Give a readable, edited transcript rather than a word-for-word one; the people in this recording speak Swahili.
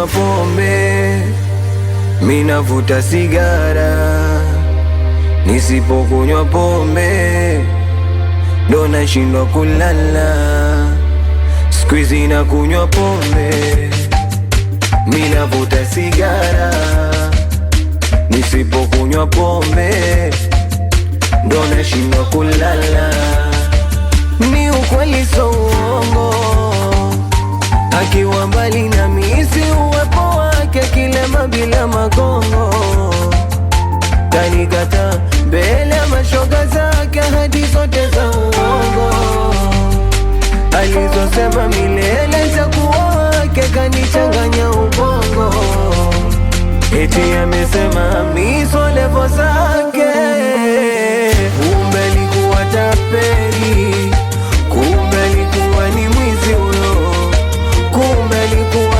kunywa pombe, minavuta sigara. Nisipokunywa pombe ndo nashindwa kulala. Squeezy na kunywa pombe, minavuta sigara. Nisipokunywa pombe ndo nashindwa kulala. Ni ukweli so uongo, akiwa mbali na misi uwepo wake kilema bila magongo. Kanikata mbele ya mashoga zake, hadi zote za uongo alizosema milele za kuwa wake, kanichanganya ubongo. Eti amesema miso levo zake, kumbe alikuwa tapeli, kumbe alikuwa ni mwizi huyo, kumbe alikuwa